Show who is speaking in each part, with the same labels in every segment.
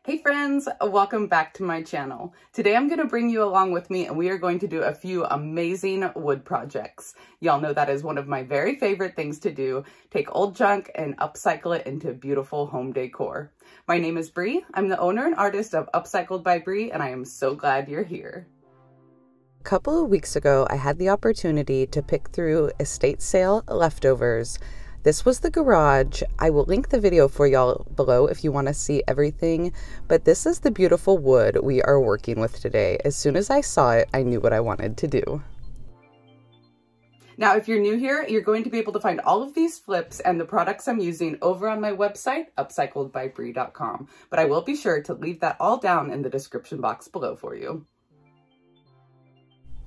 Speaker 1: Hey friends, welcome back to my channel. Today I'm going to bring you along with me and we are going to do a few amazing wood projects. Y'all know that is one of my very favorite things to do, take old junk and upcycle it into beautiful home decor. My name is Bri, I'm the owner and artist of Upcycled by Bri, and I am so glad you're here.
Speaker 2: A couple of weeks ago, I had the opportunity to pick through estate sale leftovers. This was the garage. I will link the video for y'all below if you want to see everything, but this is the beautiful wood we are working with today. As soon as I saw it, I knew what I wanted to do.
Speaker 1: Now, if you're new here, you're going to be able to find all of these flips and the products I'm using over on my website, upcycledbybri.com, but I will be sure to leave that all down in the description box below for you.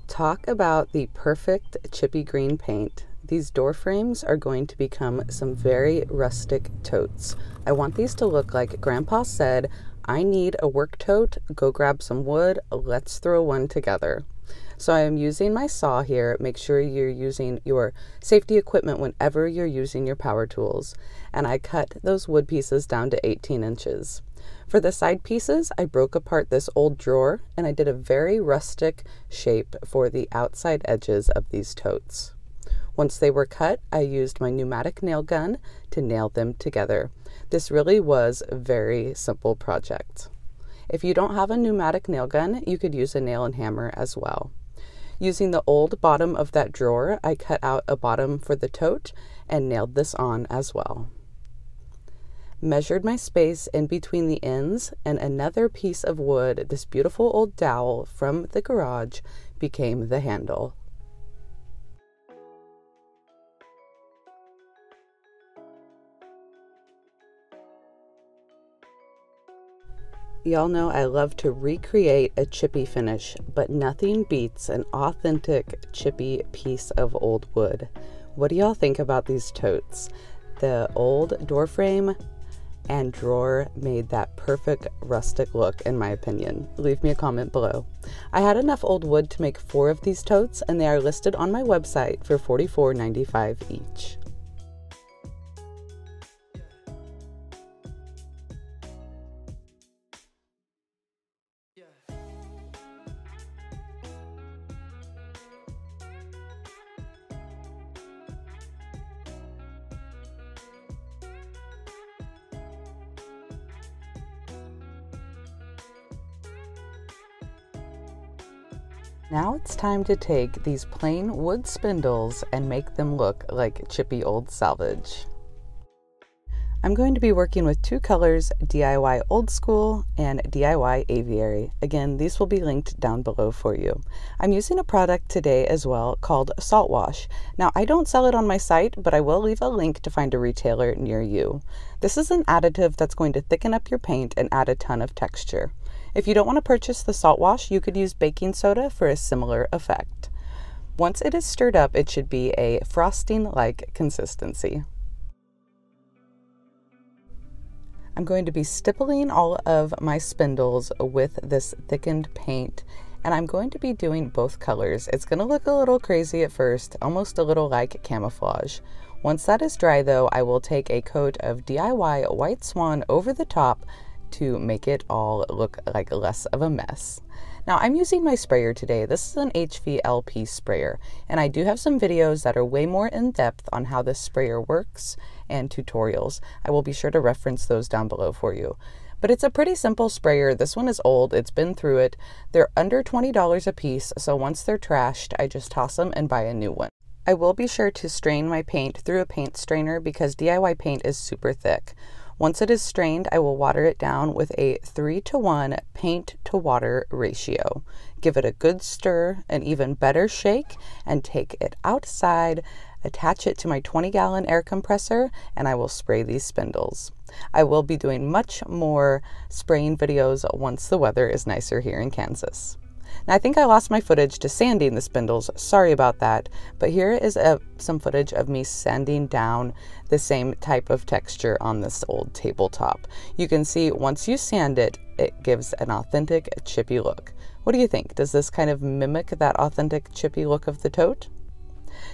Speaker 2: Talk about the perfect chippy green paint. These door frames are going to become some very rustic totes. I want these to look like Grandpa said, I need a work tote, go grab some wood, let's throw one together. So I am using my saw here. Make sure you're using your safety equipment whenever you're using your power tools. And I cut those wood pieces down to 18 inches. For the side pieces, I broke apart this old drawer and I did a very rustic shape for the outside edges of these totes. Once they were cut, I used my pneumatic nail gun to nail them together. This really was a very simple project. If you don't have a pneumatic nail gun, you could use a nail and hammer as well. Using the old bottom of that drawer, I cut out a bottom for the tote and nailed this on as well. Measured my space in between the ends, and another piece of wood, this beautiful old dowel from the garage, became the handle. Y'all know I love to recreate a chippy finish, but nothing beats an authentic chippy piece of old wood. What do y'all think about these totes? The old door frame and drawer made that perfect rustic look, in my opinion. Leave me a comment below. I had enough old wood to make 4 of these totes, and they are listed on my website for $44.95 each. Now it's time to take these plain wood spindles and make them look like chippy old salvage. I'm going to be working with 2 colors, DIY Old School and DIY Aviary. Again, these will be linked down below for you. I'm using a product today as well called Saltwash. Now, I don't sell it on my site, but I will leave a link to find a retailer near you. This is an additive that's going to thicken up your paint and add a ton of texture. If you don't want to purchase the Saltwash, you could use baking soda for a similar effect. Once it is stirred up, it should be a frosting-like consistency. I'm going to be stippling all of my spindles with this thickened paint, and I'm going to be doing both colors. It's going to look a little crazy at first, almost a little like camouflage. Once that is dry though, I will take a coat of DIY White Swan over the top to make it all look like less of a mess. Now I'm using my sprayer today. This is an HVLP sprayer, and I do have some videos that are way more in depth on how this sprayer works and tutorials. I will be sure to reference those down below for you. But it's a pretty simple sprayer. This one is old, it's been through it. They're under $20 a piece, so once they're trashed, I just toss them and buy a new one. I will be sure to strain my paint through a paint strainer because DIY paint is super thick. Once it is strained, I will water it down with a 3-to-1 paint to water ratio. Give it a good stir, an even better shake, and take it outside, attach it to my 20-gallon air compressor, and I will spray these spindles. I will be doing much more spraying videos once the weather is nicer here in Kansas. Now I think I lost my footage to sanding the spindles, sorry about that, but here is some footage of me sanding down the same type of texture on this old tabletop. You can see once you sand it, it gives an authentic chippy look. What do you think? Does this kind of mimic that authentic chippy look of the tote?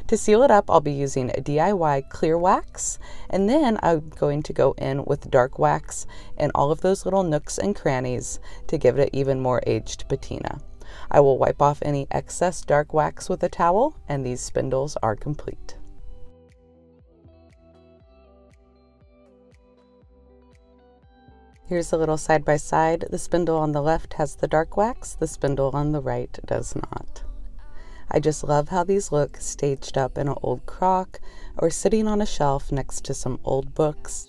Speaker 2: To seal it up, I'll be using a DIY clear wax, and then I'm going to go in with dark wax in all of those little nooks and crannies to give it an even more aged patina. I will wipe off any excess dark wax with a towel, and these spindles are complete. Here's a little side by side. The spindle on the left has the dark wax, the spindle on the right does not. I just love how these look staged up in an old crock or sitting on a shelf next to some old books.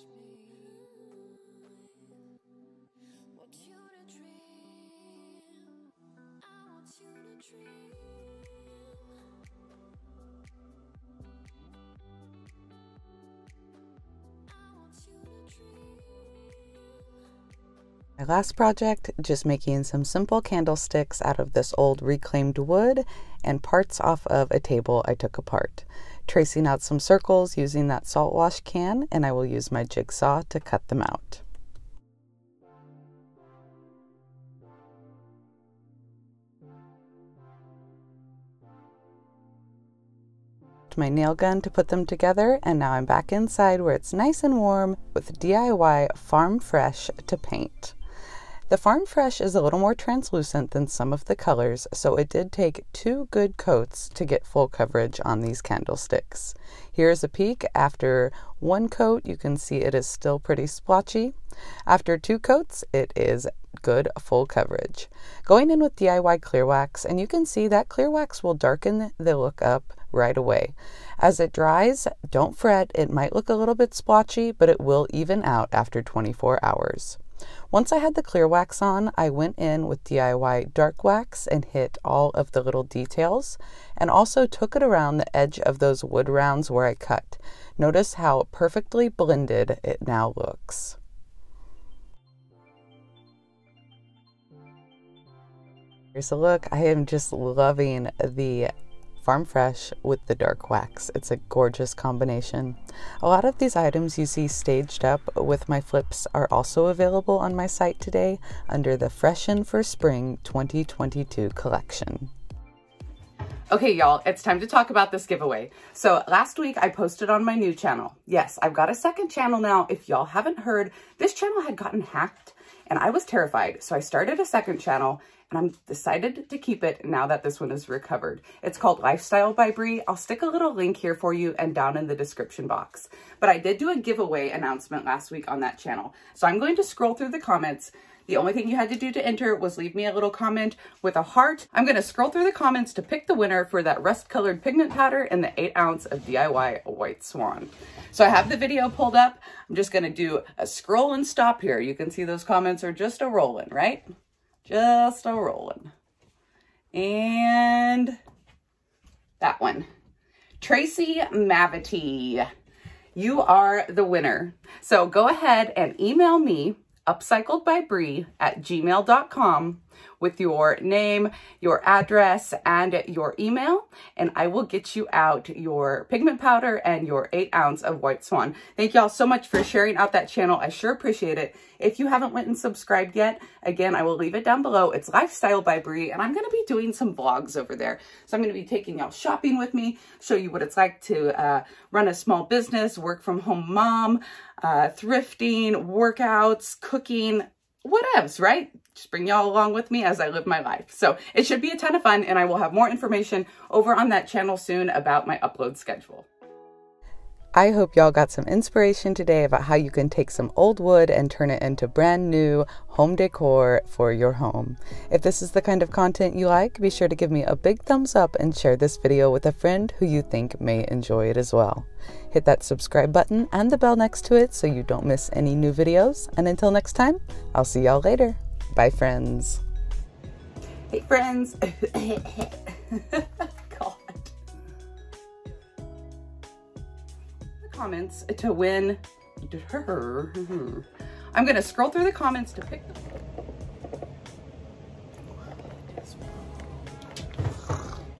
Speaker 2: My last project, just making some simple candlesticks out of this old reclaimed wood and parts off of a table I took apart. Tracing out some circles using that Saltwash can, and I will use my jigsaw to cut them out. My nail gun to put them together, and now I'm back inside where it's nice and warm with DIY Farm Fresh to paint. The Farm Fresh is a little more translucent than some of the colors, so it did take 2 good coats to get full coverage on these candlesticks. Here's a peek. After 1 coat, you can see it is still pretty splotchy. After 2 coats, it is good full coverage. Going in with DIY clear wax, and you can see that clear wax will darken the look up right away. As it dries, don't fret. It might look a little bit splotchy, but it will even out after 24 hours. Once I had the clear wax on, I went in with DIY dark wax and hit all of the little details, and also took it around the edge of those wood rounds where I cut. Notice how perfectly blended it now looks. Here's a look. I am just loving the Farm Fresh with the dark wax. It's a gorgeous combination. A lot of these items you see staged up with my flips are also available on my site today under the Freshen for Spring 2022 collection.
Speaker 1: Okay, y'all, it's time to talk about this giveaway. So last week I posted on my new channel. Yes, I've got a second channel now. If y'all haven't heard, this channel had gotten hacked and I was terrified. So I started a second channel, and I'm decided to keep it now that this one is recovered. It's called Lifestyle by Bri. I'll stick a little link here for you and down in the description box. But I did do a giveaway announcement last week on that channel. So I'm going to scroll through the comments. The only thing you had to do to enter was leave me a little comment with a heart. I'm going to scroll through the comments to pick the winner for that rust-colored pigment powder and the 8 ounce of DIY White Swan. So I have the video pulled up. I'm just going to do a scroll and stop here. You can see those comments are just a-rolling, right? Just a-rolling. And that one. Tracy Mavity, you are the winner. So go ahead and email me, upcycledbybri@gmail.com, with your name, your address, and your email, and I will get you out your pigment powder and your 8 ounce of White Swan. Thank y'all so much for sharing out that channel. I sure appreciate it. If you haven't went and subscribed yet, again, I will leave it down below. It's Lifestyle by Bri, and I'm going to be doing some vlogs over there. So I'm going to be taking y'all shopping with me, show you what it's like to run a small business, work from home mom, thrifting, workouts, cooking, whatevs, right? Just bring y'all along with me as I live my life. So it should be a ton of fun, and I will have more information over on that channel soon about my upload schedule.
Speaker 2: I hope y'all got some inspiration today about how you can take some old wood and turn it into brand new home decor for your home. If this is the kind of content you like, be sure to give me a big thumbs up and share this video with a friend who you think may enjoy it as well. Hit that subscribe button and the bell next to it so you don't miss any new videos. And until next time, I'll see y'all later. Bye, friends.
Speaker 1: Hey, friends. Comments to win. I'm going to scroll through the comments to pick the